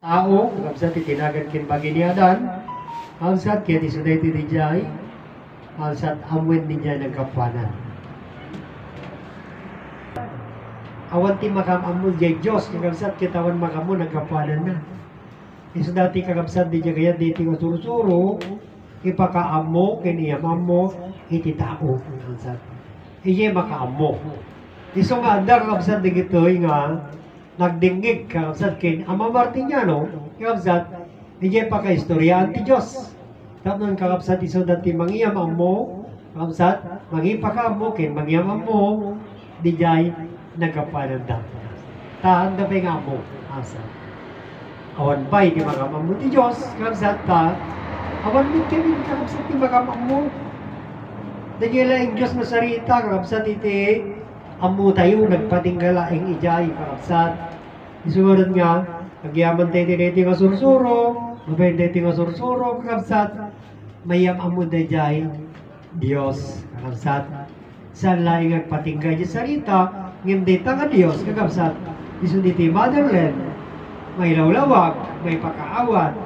Tao, kapsat itinagan kin baginiadan, halsat kaya isuday titijay, halsat amwen niya nagkapanan. Awan ti makam amon jay Diyos, kapsat kitawan makamu nagkapanan na. Isu dati kakapsat di kaya diti nga surusuro, ipakaamo, kiniyamam mo, iti tao. Halsat. Iye makaamo. Isu nga anda kakapsat di gito'y nga, nagdingig kakapsat kin Ama Martiniano, kakapsat, hindi pa ka-istoryahan ti Diyos. Tapos kakapsat iso dati mangiyam mo, kakapsat, mangipaka mo, kin mangiyam mo, di jay nagkapananda. Taan da nga mo, kakapsat. Awan ba'y di makamam mo ti Diyos, kakapsat ta, awan mo kami kakapsat di makamam mo. Dagila ang Diyos na sarita, kakapsat iti, amu tayo nagpatinggala ang ijay, kakapsat. Isumunod nga, nagyaman tayo tiniti nga sursuro, mabay tayo nga sursuro, kakapsat, mayam amu da jay, Diyos, kakapsat. Saan laing nagpatinggay di sarita, ngimdi nga Diyos, kakapsat. Isuniti motherland, may lawlawag, may pakaawat,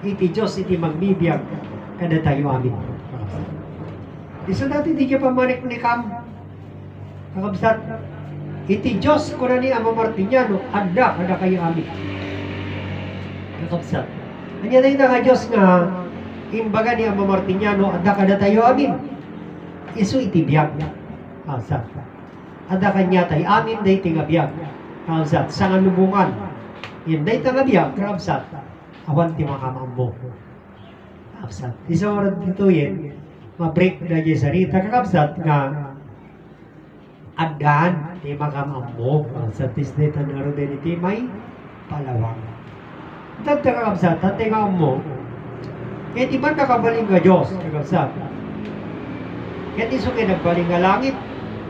iti Diyos, iti magbibiyag, kada tayo amin, kakapsat. Iso dati di ka pamanik ni Kam, kakapsat, iti Diyos ko na ni Ama Martiniano, ada kayo amin. Kakapsat. Anya na yung nga Diyos nga, imbaga ni Ama Martiniano, ada kada tayo amin. Isu iti biyag. Kakapsat. Ada kanya tayo amin, dahi tinga biyag. Kakapsat. Sa nga lubungan. Yan dahi tinga biyag. Kakapsat. Awan ti makamambo. Kakapsat. Isang oras dito yan, ma-break na yung sarita. Kakapsat nga, adaan di makamambo sa tisday tanaro din iti may palawang. Tanda kakabsat, tanda nga mo, kaya di ba nakabaling ka Diyos, kakabsat? Kaya di so kayo nagbaling nga langit,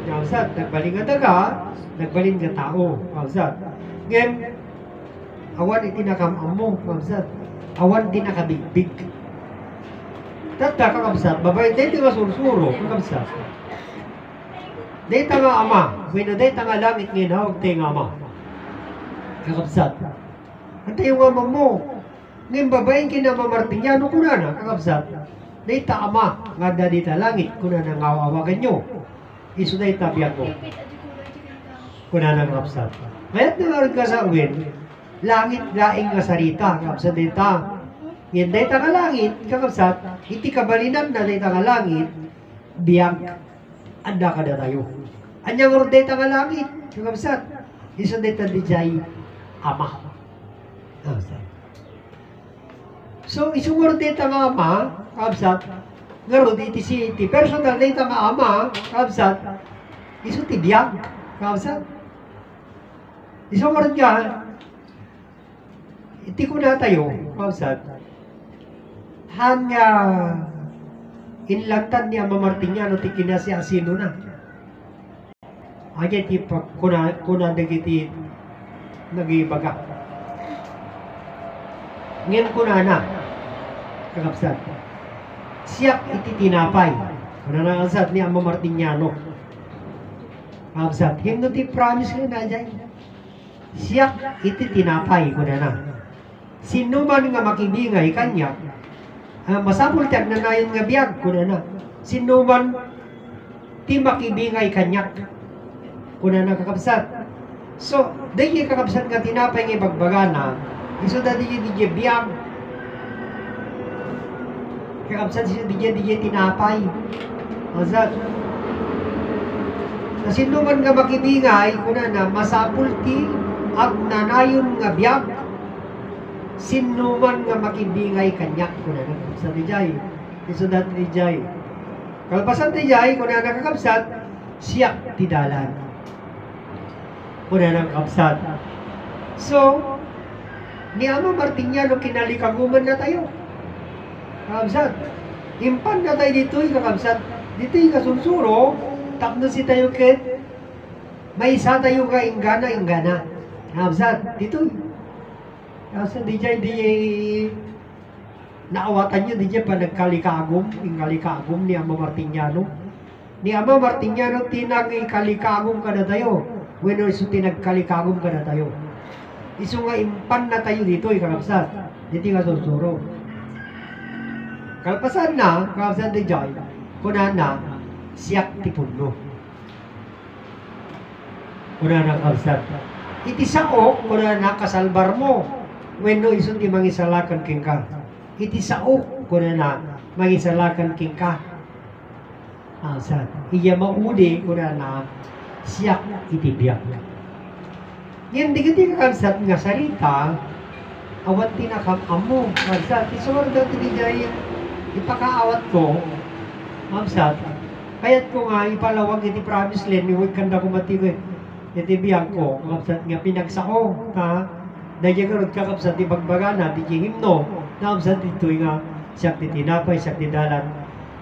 kakabsat, nagbaling nga daga, nagbaling nga tao, kakabsat. Ngayon, awan iti nakamambo, kakabsat, awan di nakabigbig. Tanda kakabsat, babae, dahil nga sursuro, kakabsat. Data nga Ama, wino data nga langit ngayon, hawag tayo nga Ama. Kakabsat. Ang tayo nga Ama mo, ngayon babaeng kinama Martiniano, kuna na, kakabsat. Data Ama, nga da dita langit, kuna na nga awagan nyo. Iso data biyag mo. Kuna na kakabsat. Ngayon na ka sa uwin, langit laing nga sarita, kakabsat data. Ngayon data nga langit, kakabsat, iti kabalinan na data nga langit, biyag. Anda ka na tayo. Anyang ordeta nga langit, kakabsat. Isa deta di jay Ama. Kakabsat. So, isang ordeta nga Ama, kakabsat, ngaro di si personal data nga Ama, kakabsat, iso ti biyag, kakabsat. Isang ordeta, iti ko na tayo, kakabsat, hanya inlagtan ni Ama Martiniano ti kinasi asino na. Anya ti kuna nagiti nagibaga. Ngayon kuna na, kakabsat. Siyak iti tinapay. Kuna na kakabsat ni Ama Martiniano. Kakabsat. Himno ti promise ko na dyan. Siyak iti tinapay. Kuna na. Sino man nga makibingay kanya, masapul tiag na nayon nga biyag, kuna na. Sino man ti makibingay kanyak, kuna na kakabsat. So, dahi kakabsat nga tinapay nga ibagbagana, iso da di biyag. Kakabsat iso di tinapay. Kakabsat. Na sino man nga makibingay, kuna na, masapul ti ag nanayon nga biyag. Sino man nga makibingay kanyak, kuna na kakabsat di jay. Iso dati di jay. Kalpasan di jay, kuna na kakabsat, siyak ti dalan. Kuna na kakabsat. So, ni Ama Martiniano kinalikaguman na tayo. Kakabsat. Impan na tayo dito'y kakabsat. Dito'y kasunsuro, tapno si tayo kit, may isa tayo ka ingana. Kakabsat. Dito'y. Kasi di naawatan nyo, di pa nagkalikagom, ingalikagom ni Ama Martiniano. Ni Ama Martiniano, tinag ikalikagom ka na tayo. When iso tinagkalikagom ka na tayo. Isu nga impan na tayo dito, kakabsat. Dito nga susuro. Kalpasan na, kakabsat di jay, kunan na, siyak ti puno. Kunan na kakabsat. Iti sao, kunan na kasalbar mo. Wenno isun di mangisalakan king ka. Iti sao, kunan na, mangisalakan king ka. Kakabsat. Iya maudi, kunan na, siyak iti biyak. Yan di kakabsat nga sarita, awat tinakam-amo. Kakabsat, isumar daw tinijay, ipakaawat ko, mamsat, kaya't ko nga ipalawag iti promise land, huwag kanda ko matigoy, iti biyang ko, mamsat nga pinagsako, ha? Dahil ka rin kakapsat, ibagbaga na, di himno, na mamsat ito nga, siyak ti tinapay, siyak ti dalan,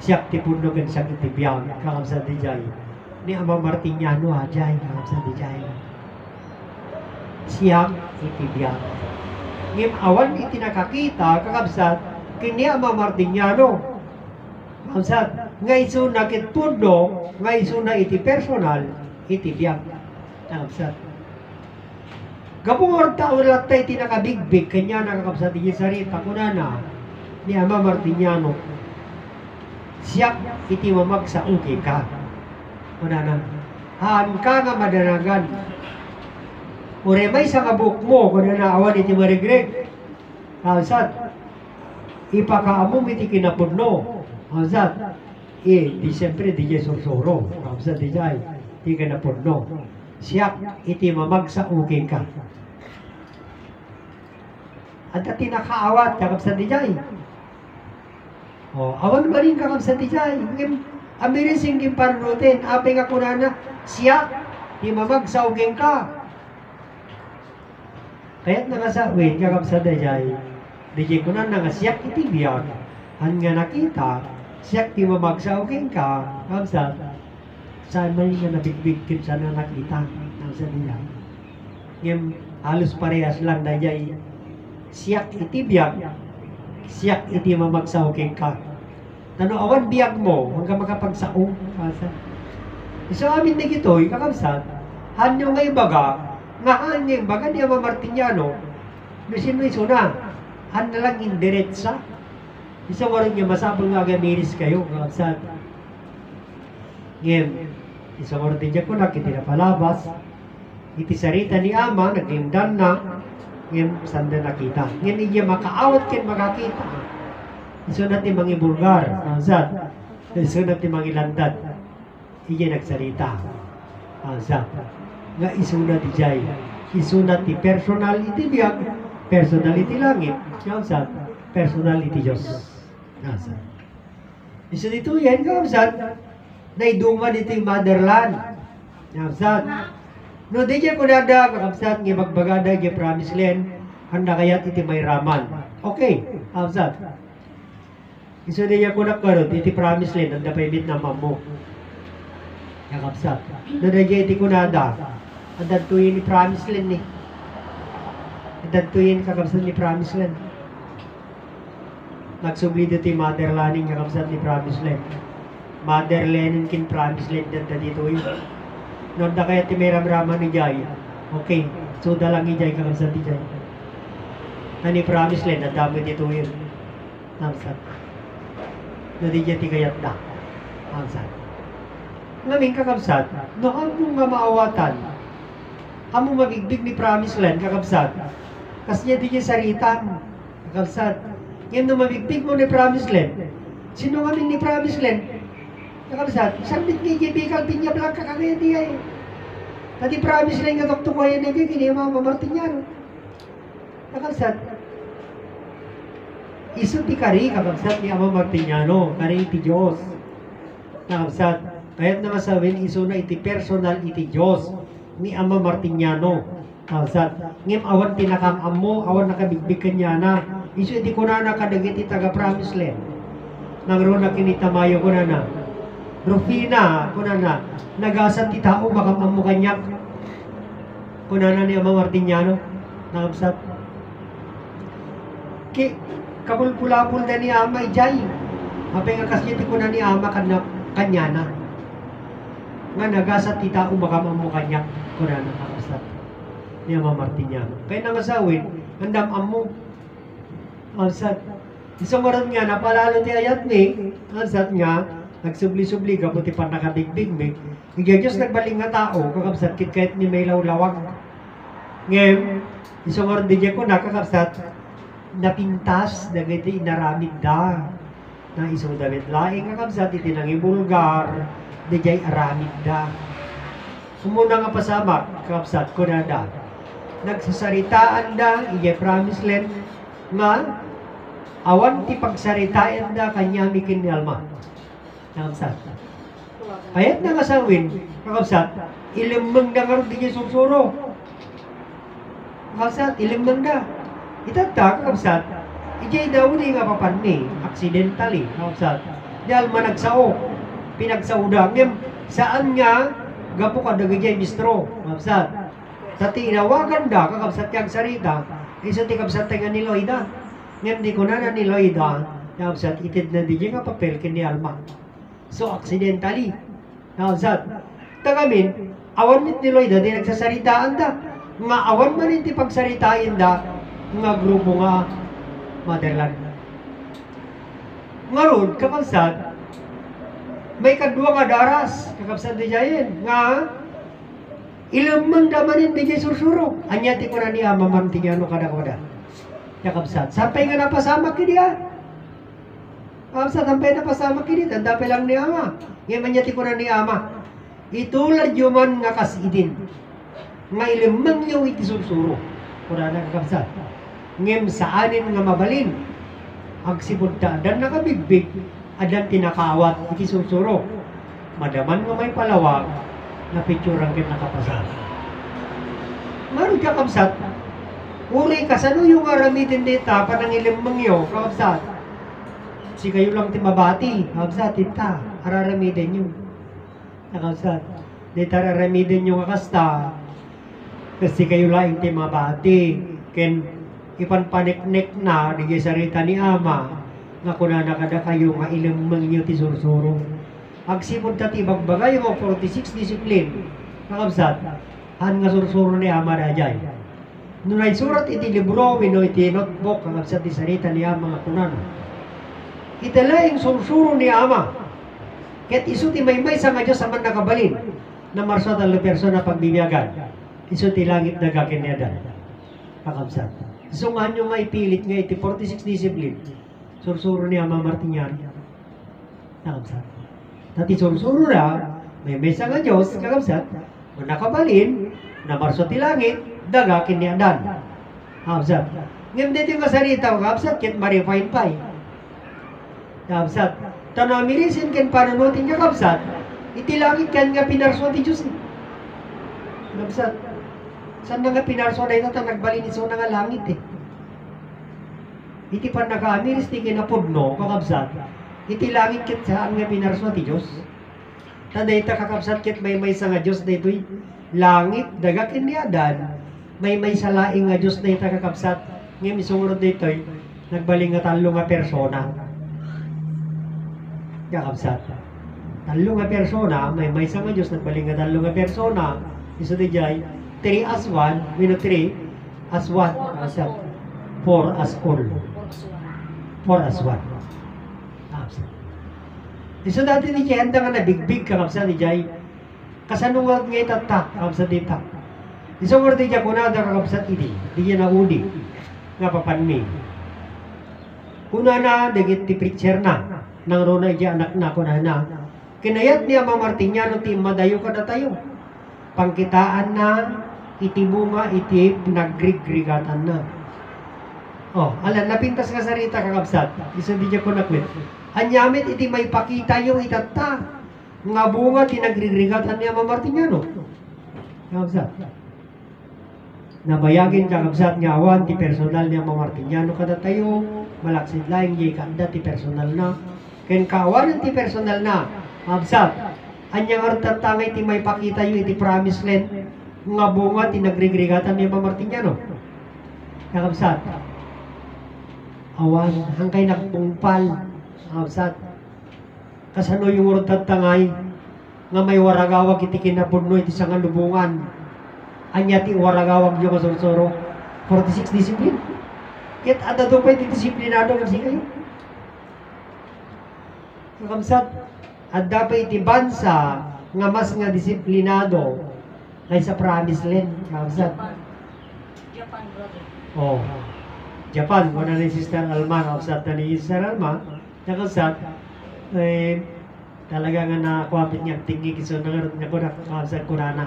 siyak ti punugan, siyak ti biyang, kakapsat di jay. Ni Ama Martiniano, ha, jay, kakapsat di jay. Siyak iti biyang. Ngim awan iti nakakita, kakapsat, kini Ama Martiniano. Kamsat, nga iso na kitpundo, nga iso na iti personal, iti biyag. Kamsat. Kapungor taon lahat tayo iti nakabigbig, kanya nakakapsat iti sarita, kunana, ni Ama Martiniano. Siyak iti mamagsa uki ka. Kunana, haan ka nga madanagan. Uremay sa kabuk mo, kunana awan iti marigreg. Kamsat, ipakaamom iti kinapudno. Kamsat, di siyempre di sursuro. Kamsat di jay, di kinapudno. Siyak, iti mamagsa uking ka. At tinakaawat, kakapsat di jay. Awan maring kakapsat di jay. Amirising kimpanutin, apeng ako na siyak, di mamagsa uking ka. Kaya't nakasawin, kakapsat di jay. Di ko na siyak iti biyag. Han nga nakita, siyak ti mamagsaw king ka, kamsat, saan man nga nabigbigkin sa na nakita, kamsat niya. Ngayon, halos parehas lang na jay, siyak iti biyag, siyak iti mamagsaw king ka. Tano awan biyag mo, hanggang makapagsaong, kamsat. So amin na gito'y, kakamsat, han yung ngay baga, nga han yung baga ni Ama Martiniano, nusin mo isuna, han na lang indiretsa. Isa warin niya masabong nga gamiris kayo, kakabsat. Ngayon, isa warin din niya ko na, kiti na palabas. Iti sarita ni Ama, naglimdan na. Ngayon, saan na nakita. Ngayon, iya makaawat kin makakita. Iso natin mga bulgar, kakabsat. Iso natin mga ilandad. Iya nagsalita. Kakabsat. Nga iso na ti jay. Iso na ti personal iti biyag. Personality langit, kamsat, personality Diyos. Kamsat. Isa dito yan, kamsat, na iduman ito yung motherland. Kamsat. No, di dyan kunada, kamsat, nga magbagada, nga promise land, handa kaya't iti may raman. Okay, kamsat. Isa di dyan kunakkarot, iti promise land, handa pa imit na mamo. Kamsat. No, di dyan iti kunada, handa tuyin ni promise land ni. Dadtuyin kakabsat ni Promise Land. Nagsubli dito yung motherlanding kakabsat ni Promise Land. Motherland kin Promise Land dito yun. Noon na kaya timeram-rama ni Jai. Okay, so dalang ni Jai kakabsat ni Jai. Na ni Promise Land, ang dami dito yun. Kakabsat. Nadidya ti kayat na. Kakabsat. Ngaming kakabsat, noon mong nga maawatan, amo magigbig ni Promise Land kakabsat. Kasi niya di niya saritan, kakabsat. Ngayon nung mabigbig mo ni Promise Land, sino kami ni Promise Land? Kakabsat, sambit ni Jebikal Pinya Blanca kagaya di ay. Tadi Promise Land nga doktor ko yan naging kini Ama Martiniano. Kakabsat, iso ti kari, kakabsat ni Ama Martiniano, kari iti Diyos. Kakabsat, kaya't na masawin, iso na iti personal iti Diyos ni Ama Martiniano. Kakabsat, ngem awan tinakam mo, awan nakabigbig niya na. Iso iti ko na nakadagiti taga Promise Land. Nangro na kinitamayo ko na. Rufina, ko na. Nagasat ti tao, makamam mo kanyak. Ko na ni Ama Martiniano. Kakabsat. Kapulpulapul na ni Ama ijay. Mapay nga kasi iti ko na ni Ama kanya na. Nga nagasat ti tao, makamam mo kanyak. Ko na kakabsat. ni Ama Martiniano. Kaya nangasawin, andam amo. Alsat. Isang maran nga, napalalo ti ayat ni, alsat nga, nagsubli-subli, kaputi pa nakadigbig mi. Ngayon, Diyos nagbaling nga tao, kakapsat kit kahit ni may lawlawag. Ngayon, isang maran di ko nakakapsat, napintas, nagiti inaramid da. Na isang damit laing kakapsat, iti nang ibulgar, di jay aramid da. Sumuna nga pasamak, kakapsat, kunada. Nagsasaritaan da, iyay promise land, nga, awan ti pagsaritaan da kanya mikin ni Alma. Kakapsat. Ayat na kasawin, kakapsat, ilimang da nga rin di susuro. Kakapsat, ilimang da. Itata, kakapsat, ijay daw di nga papanmi, accidentally, kakapsat. Di Alma nagsao, pinagsauda. Ngayon, saan nga, gapo ka dagajay bistro, kakapsat. Sa tinawagan da, kakapsat kag sarita, isa ti kakapsat nga ni Loida. Ngayon di ko na ni Loida, kakapsat, itid na di nga papel kini Alma. So, accidentally, kakapsat. Tagamin, awan mit ni Loida, di nagsasaritaan da. Nga awan man iti pagsaritain da, nga grupo nga motherland. Ngaron, kakapsat, may kadwa nga daras, kakapsat di jayin, nga ilamang damanin di jay sursuro. Anya ti ko na ni Ama Martiniano kada-kada. Kakapsat, sampay nga napasamak ki diya. Kakapsat, sampay napasamak ki diya, tanda lang ni Ama. Ngayon niya ti ko na ni Ama. Itulad yuman nga kasidin. Nga ilamang yaw iti sursuro. Kuna na kakapsat. Ngayon saanin nga mabalin. Agsibunta, adan nakabigbig, adan tinakawat iti sursuro. Madaman nga may palawag, na pictureang kin nakapasal. Maru kakapsat, uri kasano yung aramitin dita, panang ilimang yo, kakapsat. Si kayo lang timabati, kakapsat, ita, araramidin nyo. Kakapsat, dita araramidin nyo kakasta, kasi kayo lang timabati, ken ipanpaniknik na, di sarita ni Ama, nga kuna nakada kayo nga ilimang nyo ti sursuro. Agsipod tati bagbagay mo 46 disiplin. Kakabsat, han nga sursuro ni Ama na jay. Nunay surat iti libro, wino iti notebook, kakabsat ti sarita ni Ama nga kunan. Italaing sursuro ni Ama. Ket isu ti maymay sa nga Diyos aman nakabalin, na marso talo persona pagbibiyagan. Isu ti langit nagakin niya dan. Kakabsat. So nga nyo nga ipilit nga iti 46 disiplin. Sursuro ni Ama Martiniano. Kakabsat. Tati sursuro na, may mesa nga Diyos, kakabsat, nakabalin, na marso ti langit, dagakin ni Adan. Kakabsat. Ngayon dito yung kasarita, kakabsat, kit marifine pa. Kakabsat. Tanamirisin ken panunutin kakabsat, iti langit kan nga pinarso ti Diyos. Kakabsat. Saan nga pinarso na ito, nagbalin iso na nga langit eh. Iti pa nakaamiris ti kinapudno, kakabsat, iti langit kit saan nga pinarso ti Diyos. Tanda ita kakabsat kit may sa nga Diyos na ito'y langit, dagakin ni Adan, may sa laing nga Diyos na ita kakabsat. Ngayon isunod na ito'y nagbaling nga talo nga persona. Kakabsat. Talo nga persona, may sa nga Diyos, nagbaling nga talo nga persona. Iso di jay, 3 as 1, 3 as 1, 4 as all. 4 as 1. Iso dati ni Chihanda nga nabigbig kakabsa ni Jay. Kasanungan nga itata kakabsa dita. Iso nga di Jay kunada kakabsa idi. Di niya naudi. Nga papanmi. Kuna na, dagit ti preacher na. Nang rona iya anak na kuna na. Kinayat niya Ama Martiniano ti madayo ka na tayo. Pangkitaan na, iti bunga, iti nagrigrigatan na. Oh, alam, napintas nga sarita kakabsat. Iso di Jay kunakwit. Anyamit iti may pakita yung itata. Nga bunga tinagrigregatan ni Ama Martiniano. Kakabsat. Nabayagin kakabsat nga awan ti personal ni Ama Martiniano kada tayo. Malaksid laing di kanda ti personal na. Ken kawanan ti personal na. Kakabsat. Anyang artatangay ti may pakita yung iti promise land. Nga bunga tinagrigregatan ni Ama Martiniano. Kakabsat. Awan hangkay nagpungpal. Kakabsat. Kasano yung urod tangay nga may waragawag iti kinapudno iti sangalubungan. Anya ti waragawag yung kasursuro. 46 discipline. Kit ada do pa iti disiplinado kasi kayo. Kamsat, adda pa iti bansa nga mas nga disiplinado kaysa promised land. Kamsat. Japan, brother. Oh. Japan, wala ni Sister Alma, kamsat na ni Sister Alma, kamsat, talaga nga nakuwapit niya tinggi kiso na nga ko na kamsat ko na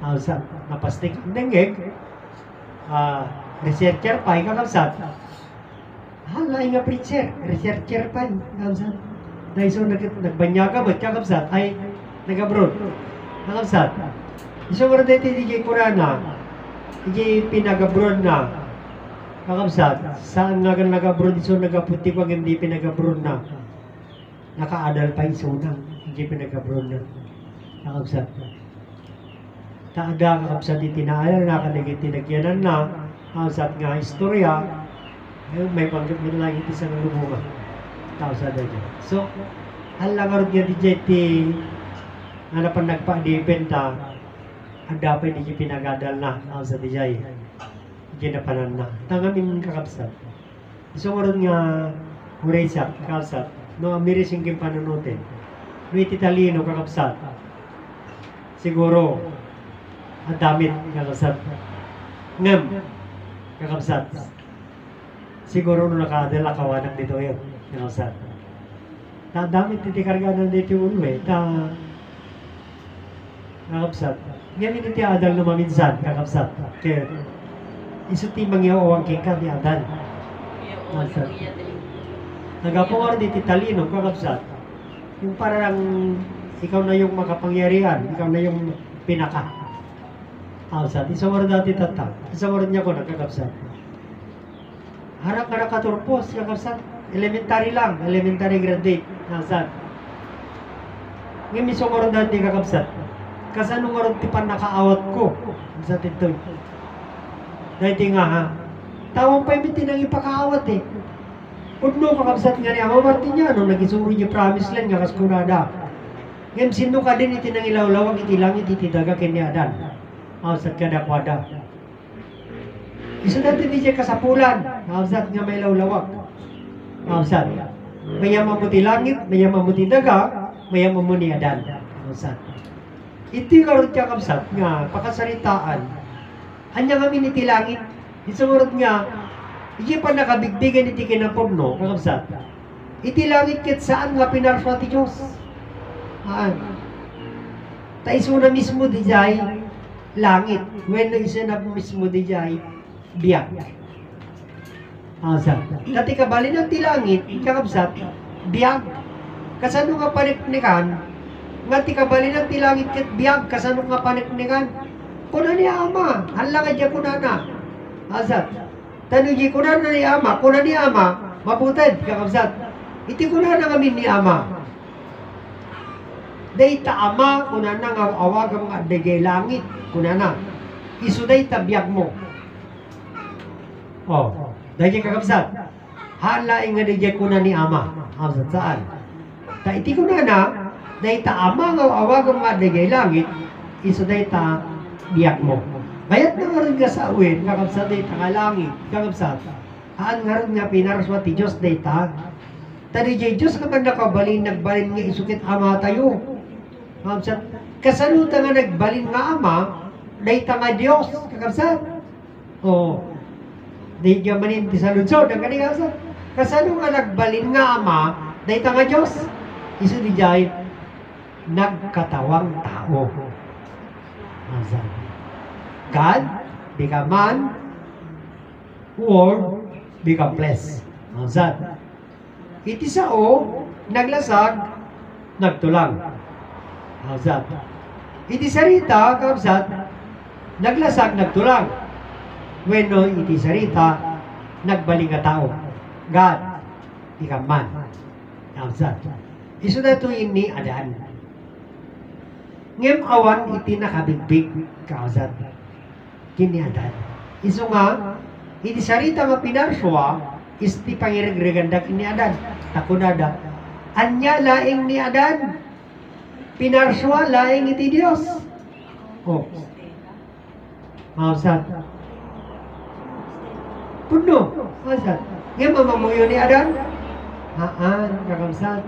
kamsat, napastik ang tinggig, researcher pa, kamsat, halay nga preacher, researcher pa, kamsat, dahil so nagbanyaga ba, kamsat, ay nag-abroad, kamsat, iso nga rin DJ Kurana, DJ pinag-abroad na, kakabsat, saan nga nag-abroad iso nagaputi pag hindi pinag-abroad na? Naka-adal pa iso na, hindi pinag-abroad na. Kakabsat. Taada kakabsat itinaalan na, kanagin-tinagyanan na, kakabsat nga istorya, may panggapin lang iti sa nalubunga. Kakabsat na dyan. So, halangarod nga di dyan ti, nga napan nagpa-dipenta, ang dapat hindi pinagadal na, kakabsat di dyan. Ginapanan na. Tangamin kakabsat. So ngayon nga Huraysak, kakabsat. No, amirising kim panunutin. No, ititalino kakabsat. Siguro, ang damit kakabsat. Ngam, kakabsat. Siguro no nakadala kawanak dito yun, kakabsat. Ta damit iti karganan dito yung ulo kakabsat. Ngayon iti adal na maminsan, kakabsat. Kaya, isuti mangyawang king di adan. Nagapungar di titalino, kakabsat. Yung parang ikaw na yung makapangyarihan, ikaw na yung pinaka. Kakabsat, isang oras dati tata, isang oras niya ko nakakabsat. Harap ka nakaturpos, kakabsat. Elementary lang, elementary graduate, kakabsat. Ngayon isang oras dati kakabsat. Kasanong oras tipan nakaawat ko, kakabsat ito. Dahil nga ha, tawang pa yung tinang ipakaawat eh. Udno kakabsat nga niya, mamartin niya, no, nagisuri niya promise land nga kaskunada. Ngayon, sino ka din itinang ilawlawang itilangit itidaga kiniadan. Kakabsat ka dakwada. Isa natin di siya kasapulan, kakabsat nga may lawlawag. Kakabsat, maya mamuti langit, maya mamuti daga, maya mamuni adan. Kakabsat. Iti karot kakabsat nga, pakasaritaan, anya kami niti langit, isumurot nga, hindi pa nakabigbigan iti kinapurno, kakabsat. Iti langit kit saan nga pinarswa ti Diyos. Ta iso na mismo di jay langit, when na iso na mismo di jay biyak. Kakabsat. Dati kabali ng ti langit, kakabsat, biyak. Kasano nga paniknikan, nga ti kabali ng ti langit kit biyak, kasano nga paniknikan, kuna ni ama, hala ka dyan kuna na. Kakabsat. Tano di kuna na ni ama, kuna ni ama, maputad, kakabsat. Iti kuna na kami ni ama. Day ta ama, kuna na nga awag ang adagay langit, kuna na. Isu day tabiyag mo. Oh, day kakabsat. Hala nga day kuna ni ama. Kakabsat, saan? Ta iti kuna na, day ta ama nga awag ang adagay langit, isu day ta biyak mo. Kayat na nga rin ka sa uwin, kakabsat day tangalangit, kakabsat. Haan nga rin nga pinaraswa ti Diyos day ta. Tadi jay Diyos ka man nakabalin, nagbalin nga isukit ama tayo. Kakabsat, kasaluta nga nagbalin nga ama, day ta nga Diyos, kakabsat. O, day ka manin ti saludsod, ang kani kakabsat. Kasano nga nagbalin nga ama, day ta nga Diyos. Isu di jay, nagkatawang tao. Kakabsat. God become man, Word become flesh. Kakabsat. Iti sao, naglasag, nagtulang. Kakabsat. Iti sarita, kakabsat, naglasag, nagtulang. Wenno iti sarita, nagbaling nga tao. God become man. Kakabsat. Isu na ito ini adan. Ngem awan iti nakabigbig, kakabsat. Kiniadan. Isu nga, iti sarita nga pinarswa, isti pangirigregandak ni adan. Takunada. Anya laing ni adan. Pinarswa laing iti Dios. Oh. Mausat. Puno. Mausat. Ngayon mamamuyo ni Adan? Kakamsat.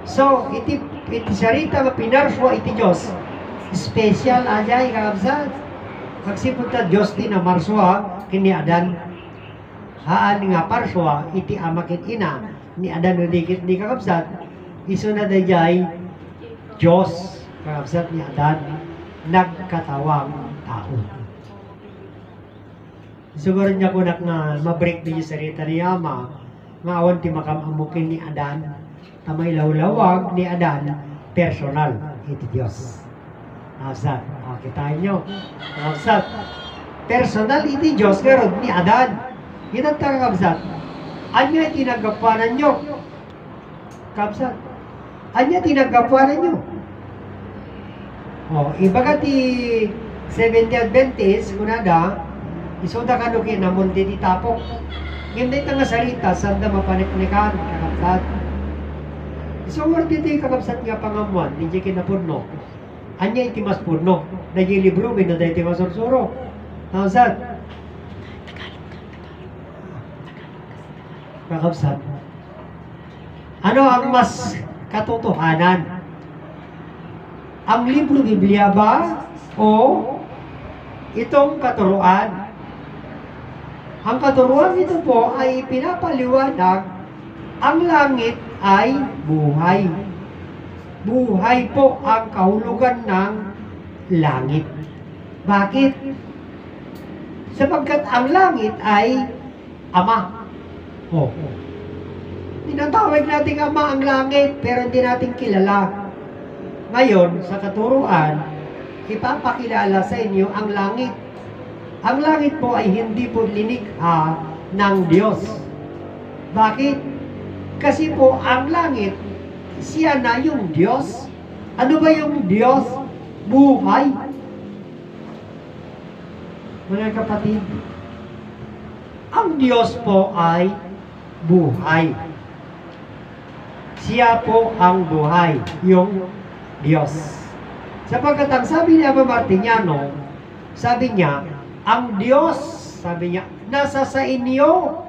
So, iti sarita nga pinarswa iti Diyos. Special ajay kakamsat. Magsipunta Diyos ni na marswa kini Adan. Haan nga parswa iti amakit ina ni Adan udikit ni kakamsat. Iso na dayay Diyos kakamsat ni Adan nagkatawang tao. Siguro niya ko nga mabreak din yung sarita ni Ama nga awan ti makamamukin ni Adan tamay lawlawag ni Adan personal iti Diyos. Kakamsat. Kitain nyo. Kakamsat. Personal iti Diyos garod ni Adan. Hinagta kakamsat. Anya tinagapanan nyo. Kakamsat. Anya tinagapanan nyo. Ibaga ti 70 Adventist kunada isuda ka no kinamon di tapok. Ngimday ka nga sarita sanda mapaniknikan kakapsat. Isumar dito kakapsat nga pangamuan di kinapudno. Anya iti mas pudno. Dagi libro min na iti masursuro. Kakapsat. Kakapsat. Ano ang mas katotohanan? Ang libro Biblia ba o itong katuruan? Ang katuruan ito po ay pinapaliwanag ang langit ay buhay. Buhay po ang kahulugan ng langit. Bakit? Sapagkat ang langit ay Ama. Tinatawag nating Ama ang langit pero hindi natin kilala. Ngayon, sa katuruan, ipapakilala sa inyo ang langit. Ang langit po ay hindi po linikha ng Diyos. Bakit? Kasi po ang langit, siya na yung Diyos. Ano ba yung Diyos? Buhay. Mga kapatid, ang Diyos po ay buhay. Siya po ang buhay, yung Diyos. Sapagkat ang sabi ni Aba Martiniano, sabi niya, ang Diyos, sabi niya, nasa sa inyo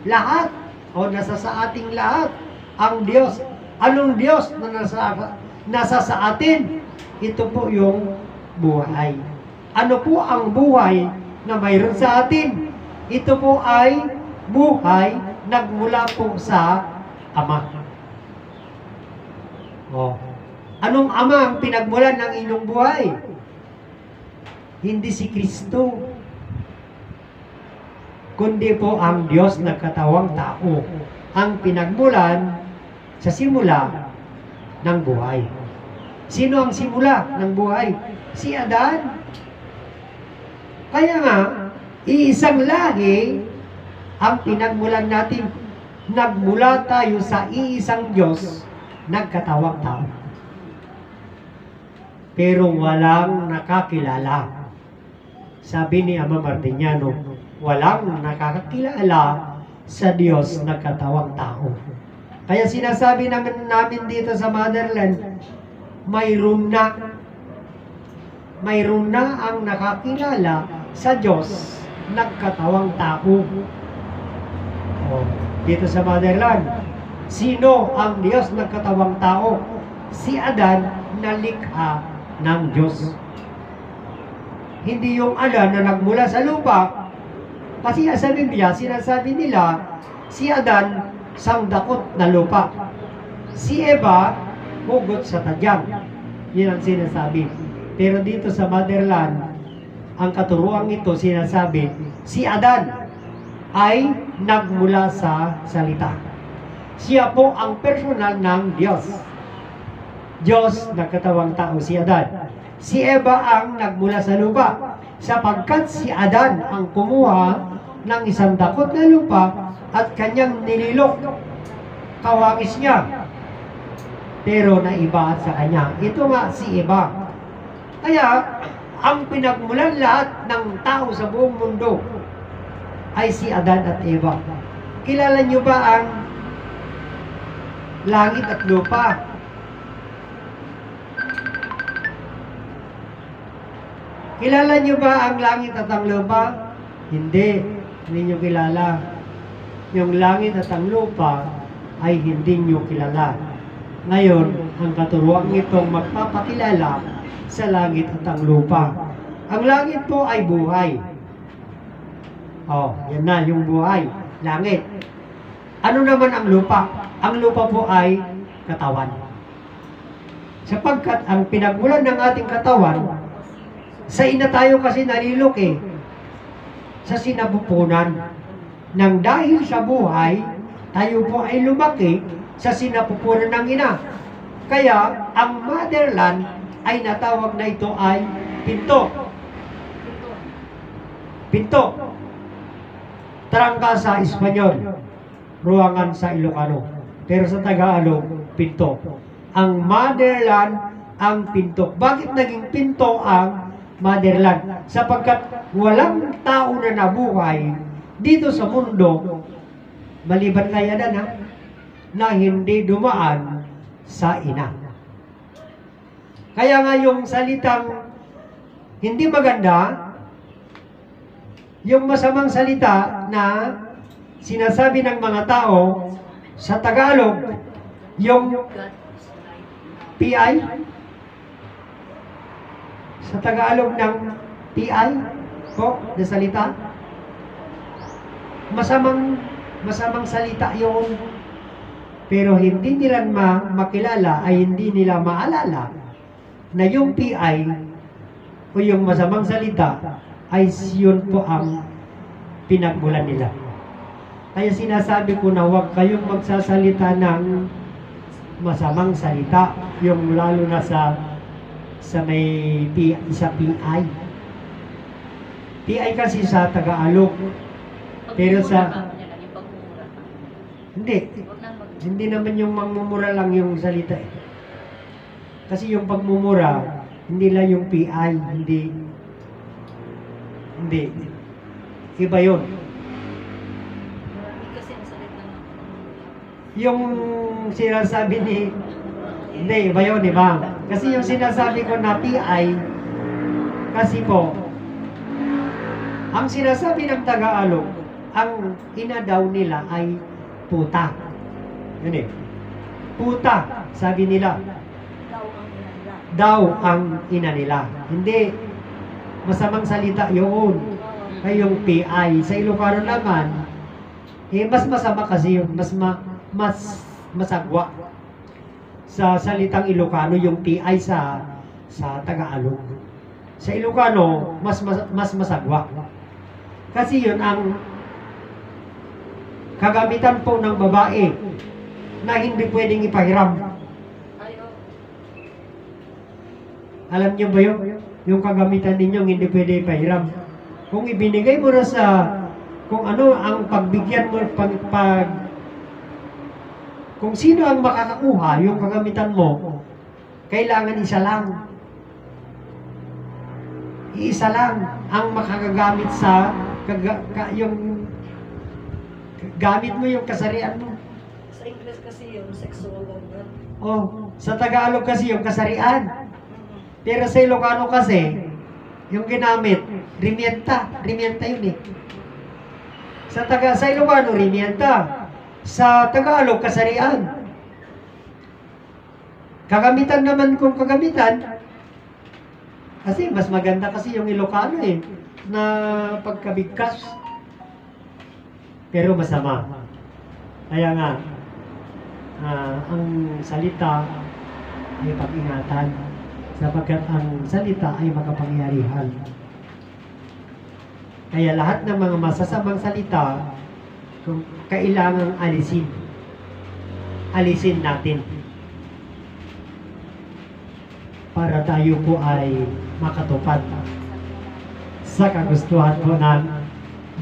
lahat, o nasa sa ating lahat, ang Diyos. Anong Diyos na nasa sa atin? Ito po yung buhay. Ano po ang buhay na mayroon sa atin? Ito po ay buhay nagmula po sa Ama. Anong Ama ang pinagmulan ng inyong buhay? Hindi si Kristo, kundi po ang Diyos nagkatawang tao ang pinagmulan sa simula ng buhay. Sino ang simula ng buhay? Si Adan. Kaya nga, iisang lahi ang pinagmulan natin. Nagmula tayo sa iisang Diyos nagkatawang tao. Pero walang nakakilala. Sabi ni Ama Martiniano, walang nakakakilala sa Diyos na katawang tao. Kaya sinasabi namin dito sa Motherland, mayroon na ang nakakilala sa Diyos nagkatawang tao. Dito sa Motherland, sino ang Diyos nagkatawang tao? Si Adan na likha ng Diyos. Hindi yung Adan na nagmula sa lupa. Kasi sa Biblia, sinasabi nila, si Adan, sangdakot na lupa. Si Eva, hugot sa tadyang. Yan ang sinasabi. Pero dito sa Motherland, ang katuruang ito sinasabi, si Adan ay nagmula sa salita. Siya po ang personal ng Diyos. Diyos nagkatawang tao si Adan. Si Eva ang nagmula sa lupa, sapagkat si Adan ang kumuha ng isang dakot na lupa at kanyang nililok. Kawangis niya. Pero naiba sa kanya. Ito nga si Eva. Kaya, ang pinagmulan lahat ng tao sa buong mundo ay si Adan at Eva. Kilala niyo ba ang langit at lupa? Kilala nyo ba ang langit at ang lupa? Hindi. Hindi nyo kilala. Yung langit at ang lupa ay hindi nyo kilala. Ngayon, ang katuruan itong magpapakilala sa langit at ang lupa. Ang langit po ay buhay. Oh, yan na, yung buhay. Langit. Ano naman ang lupa? Ang lupa po ay katawan. Sapagkat ang pinagmulan ng ating katawan, sa ina tayo kasi nalilok sa sinapupunan. Nang dahil sa buhay, tayo po ay lumaki sa sinapupunan ng ina. Kaya, ang motherland ay natawag na ito ay pinto. Pinto. Trangka sa Espanyol. Ruangan sa Ilocano. Pero sa Tagalog, pinto. Ang motherland ang pinto. Bakit naging pinto ang motherland? Sapagkat walang tao na nabuhay dito sa mundo, maliban kay Adan, na hindi dumaan sa ina. Kaya nga yung salitang hindi maganda, yung masamang salita na sinasabi ng mga tao sa Tagalog, yung PI, sa Tagalog ng PI po, na salita, masamang salita yun. Pero hindi nila makilala, ay hindi nila maalala na yung PI o yung masamang salita ay yun po ang pinagmulan nila. Kaya sinasabi ko na huwag kayong magsasalita ng masamang salita, yung lalo na sa may sa PI. PI kasi sa Tagalog. Pero sa hindi naman yung mangmumura lang yung salita Kasi yung pagmumura, hindi lang yung PI, hindi. Iba yun. Yung sinasabi hindi, iba yun, iba. Kasi yung sinasabi ko na PI, kasi po, ang sinasabi ng Tagalog, ang ina daw nila ay puta. Yun puta, sabi nila. Daw ang ina nila. Hindi, masamang salita yun. Ay yung PI. Sa Ilocano naman, mas masama kasi yun. Mas masagwa. Sa salitang Ilocano, yung PI sa Tagalog. Sa Ilocano, mas masagwa. Kasi yun ang kagamitan po ng babae na hindi pwedeng ipahiram. Alam niyo ba yun? Yung kagamitan ninyong hindi pwede ipahiram. Kung ibinigay mo na kung ano ang pagbigyan mo, kung sino ang makakakuha yung kagamitan mo, kailangan isa lang. Iisa lang ang makakagamit sa yung gamit mo yung kasarian mo. Sa English kasi yung sexual organ. Oh, sa Tagalog kasi yung kasarian. Pero sa Ilocano kasi, yung ginamit, rimienta. Rimienta yun Sa Ilocano, rimienta. Sa Tagalog, kasarian. Kagamitan naman kung kagamitan, kasi mas maganda kasi yung Ilocano na pagkabigkas. Pero masama. Kaya nga, ang salita ay pag-ingatan. Sapagkat ang salita ay makapangyarihan. Kaya lahat ng mga masasamang salita, kung kailangang alisin natin. Para tayo po ay makatupad sa kagustuhan po ng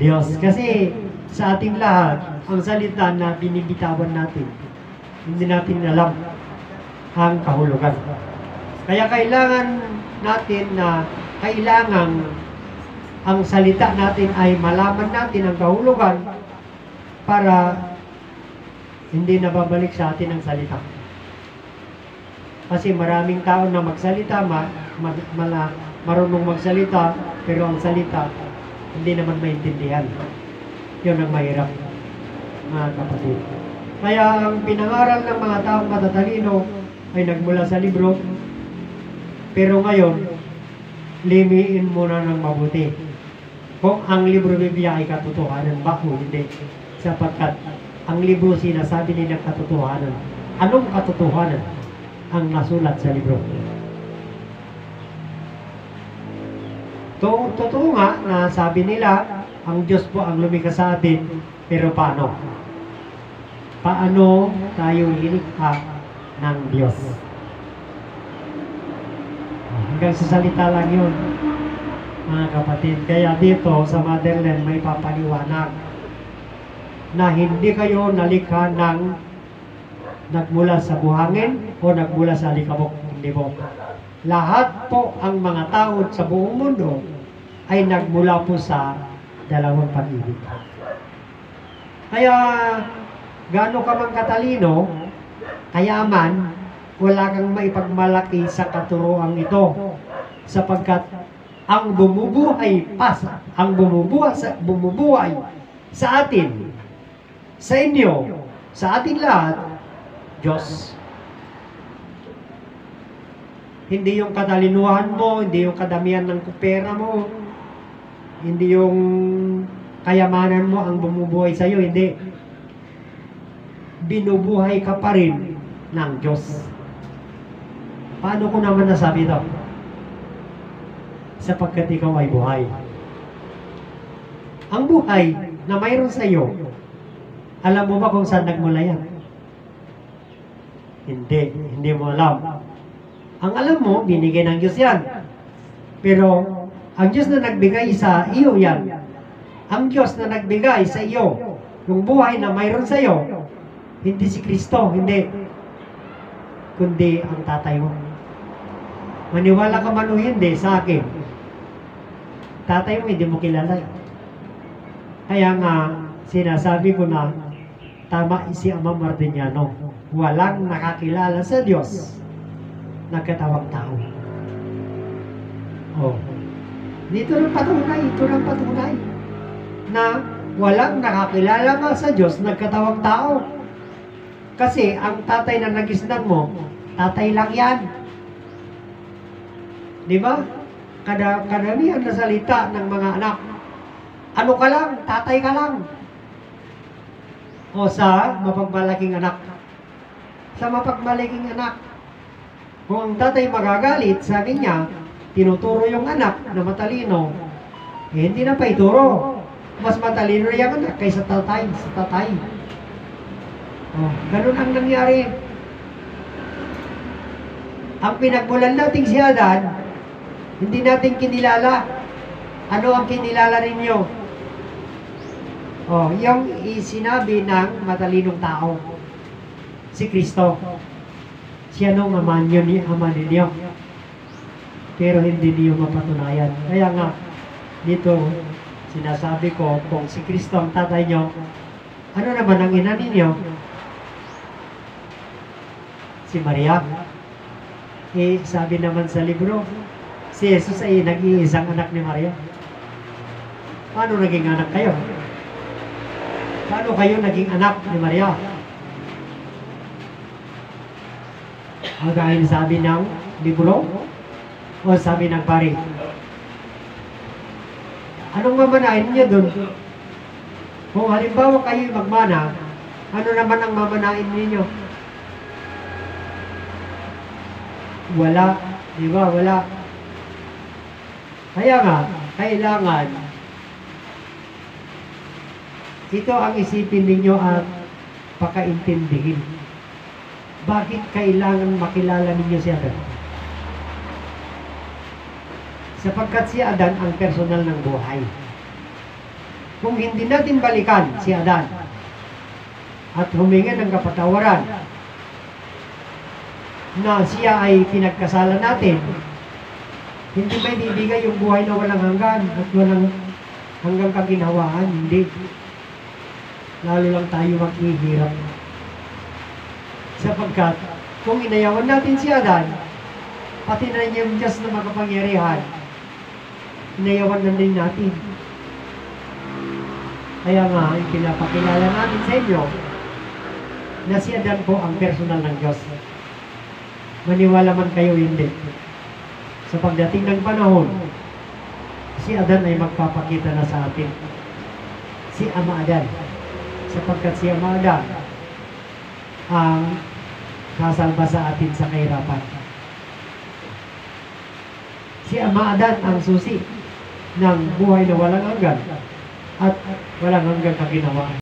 Diyos. Kasi sa ating lahat, ang salita na binibitawan natin, hindi natin alam ang kahulugan. Kaya kailangan natin na ang salita natin ay malaman natin ang kahulugan para hindi nababalik sa atin ang salita. Kasi maraming tao na magsalita, marunong magsalita, pero ang salita, hindi naman maintindihan. Yun ang mahirap, mga kapatid. Kaya ang pinangaral ng mga taong matatalino ay nagmula sa libro, pero ngayon, limiin muna ng mabuti. Kung ang libro Biblia ay katotohanan ba o hindi. Sapagkat ang libro sinasabi nilang katotohanan. Anong katotohanan ang nasulat sa libro? Totoo nga na sabi nila, ang Diyos po ang lumikha sa atin, pero paano? Paano tayo linikha ng Diyos? Hanggang sa salita lang yun, mga kapatid. Kaya dito sa Motherland may papaliwanag na hindi kayo nalikha ng nagmula sa buhangin o nagmula sa alikabok. Hindi po. Lahat po ang mga tao sa buong mundo ay nagmula po sa dalawang pag-ibig. Kaya gaano ka man katalino, kayaman, wala kang maipagmalaki sa katuroang ito, sapagkat ang bumubuhay sa atin, sa inyo, sa ating lahat, Diyos. Hindi yung katalinuhan mo, hindi yung kadamihan ng pera mo, hindi yung kayamanan mo ang bumubuhay sa iyo, hindi. Binubuhay ka pa rin ng Diyos. Paano ko naman nasabi ito? Sapagkat ikaw ay buhay. Ang buhay na mayroon sa iyo, alam mo ba kung saan nagmula yan? Hindi mo alam. Ang alam mo, binigay ng Diyos yan. Pero, ang Diyos na nagbigay sa iyo yan, ang Diyos na nagbigay sa iyo, yung buhay na mayroon sa iyo, hindi si Kristo, hindi. Kundi ang tatay mo. Maniwala ka man o hindi sa akin, tatay mo hindi mo kilala. Kaya nga, sinasabi ko na, tama si Ama Martiniano, walang nakakilala sa Diyos nagkatawang tao. Oh. Ito lang patunay na walang nakakilala nga sa Diyos nagkatawang tao. Kasi ang tatay na nagisnan mo, tatay lang yan. Di ba? Kadamihan na salita ng mga anak. Ano ka lang? Tatay ka lang. O sa mapagmalaking anak. Sa mapagmalaking anak. Kung ang tatay magagalit, sabi niya, tinuturo yung anak na matalino, eh, hindi na pa ituro. Mas matalino yung anak kaysa tatay. Oh, ganun ang nangyari. Ang pinagmulan natin si Adan, hindi natin kinilala. Ano ang kinilala ninyo? Oh, yung sinabi ng matalinong tao, si Kristo. Siya nung ama ninyo. Pero hindi niyo mapatunayan. Kaya nga, dito, sinasabi ko, kung si Kristo ang tatay nyo, ano naman ang ina ninyo? Si Maria. Eh, sabi naman sa libro, si Jesus ay nag-iisang anak ni Maria. Paano naging anak kayo? Paano kayo naging anak ni Maria? O dahil sabi ng libro? O sabi ng pari? Anong mamanain niyo dun? Kung halimbawa kayo magmana, ano naman ang mamanain ninyo? Wala. Di ba? Wala. Kaya nga, kailangan ito ang isipin ninyo at pakaintindihin. Bakit kailangan makilala ninyo si Adan? Sapagkat si Adan ang personal ng buhay. Kung hindi natin balikan si Adan at humingi ng kapatawaran na siya ay pinagkasala natin, hindi ba ibibigay yung buhay na walang hanggan at walang hanggang kaginhawaan? Hindi. Lalo lang tayo maghihirap. Sapagkat, kung inayawan natin si Adan, pati na yung Diyos na makapangyarihan, inayawan na din natin. Kaya nga, pinapakilala namin sa inyo na si Adan po ang personal ng Diyos. Maniwala man kayo hindi. Sa pagdating ng panahon, si Adan ay magpapakita na sa atin. Si Ama Adan. Sapagkat si Ama Adan ang kasalba sa atin sa kahirapan. Si Ama Adan ang susi ng buhay na walang hanggan at walang hanggang kaginawa.